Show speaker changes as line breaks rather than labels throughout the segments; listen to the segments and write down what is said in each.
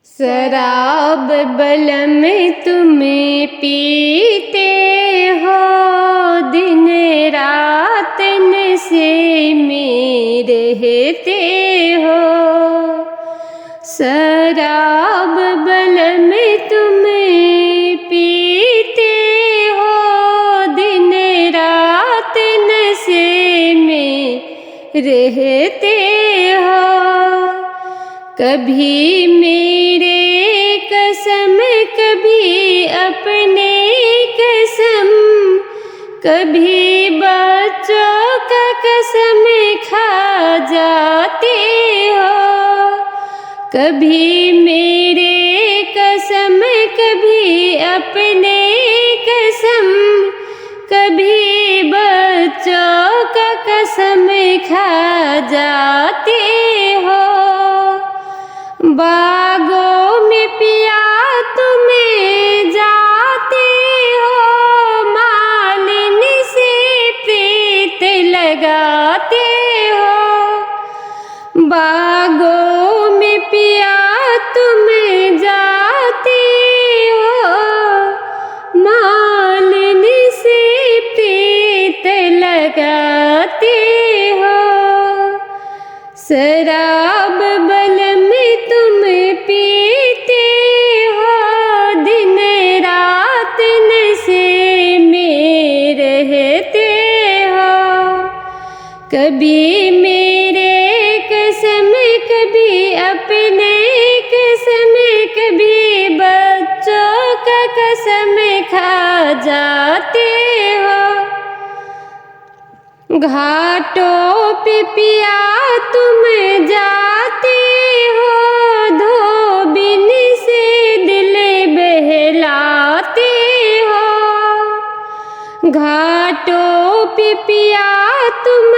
शराब बलम तुम्हें पीते हो, दिन रात नशे में रहते हो। शराब बलम तुम्हें पीते हो, दिन रात नशे में रहते हो। कभी मेरे कसम कभी अपने कसम, कभी बच्चों का कसम खा जाते हो। कभी मेरे कसम कभी अपने कसम, कभी बच्चों का कसम खा जाते हो। बागों में पिया तुम्हें जाते हो, मालिनी से प्रीत लगाते हो। बागों में पिया तुम्हें जाते हो, मालिनी से प्रीत लगाते हो। शराब बलम तुम पीते हो, दिन रात नशे में रहते हो। कभी मेरे कसम कभी अपने कसम, कभी बच्चों का कसम खा जाते हो। घाटों पे पिया तुम जाते हो, धोबिन से दिल बहलाते हो। घाटों पे पिया तुम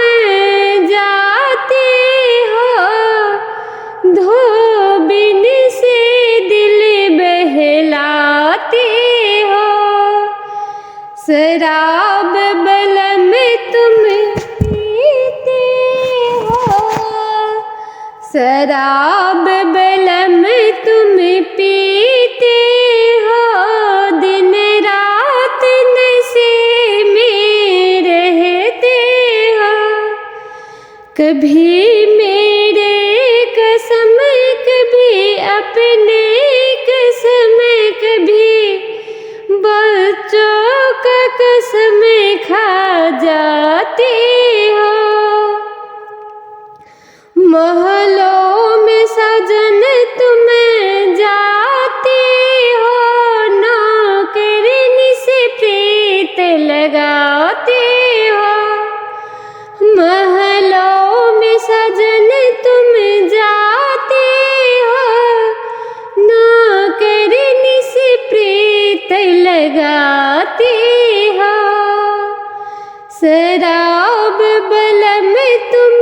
जाते हो, धोबिन से दिल बहलाते हो। शराब बलम तुम पीते हो, शराब बलम तुम पीते हो, दिन रात नशे में रहते हो। कभी मेरे कसम कभी अपने कसम, कभी बच्चों का कसम खा जाते हो। महलों में सजन तुम जाते हो, नौकरनी से प्रीत लगाते हो। महलों में सजन तुम जाते हो, नौकरनी से प्रीत लगाते हो। शराब बलम तुम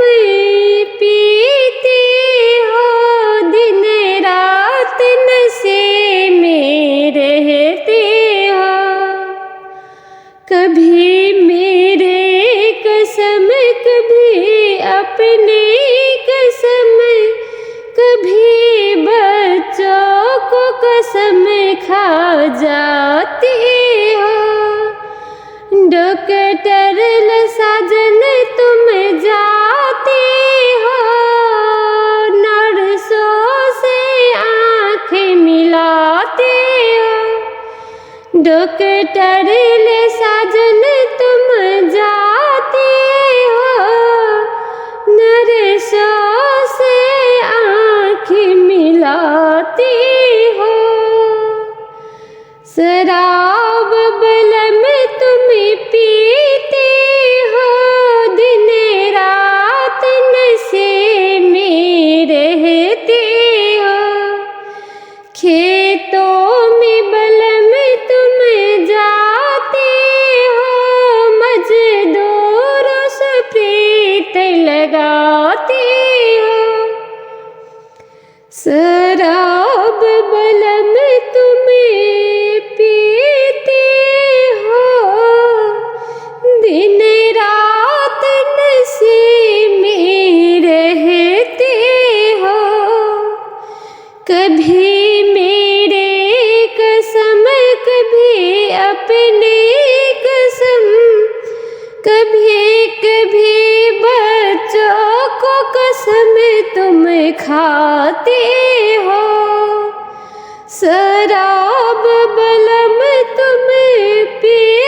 पीते हो, दिन रात नशे में रहते हो। कभी मेरे कसम कभी अपने कसम, कभी बच्चों को कसम खा जाते हो। डॉक्टर साजन तुम जाते हो, नर्सों से आँख मिलाते हो। डॉक्टर साजन तुम जाते हो, नर्सों से आँख मिलाते हो। शराब बलम तुम पीते हो, दिन रात नशे में रहते हो। खेतों में बलम तुम जाते हो, मजदूरों से प्रीत लगाते हो। शराब बलम तुम पीते हो, दिन रात नशे में रहते हो। कभी अपनी कसम, कभी कभी बच्चों को कसम तुम खाते हो। शराब बलम तुम पी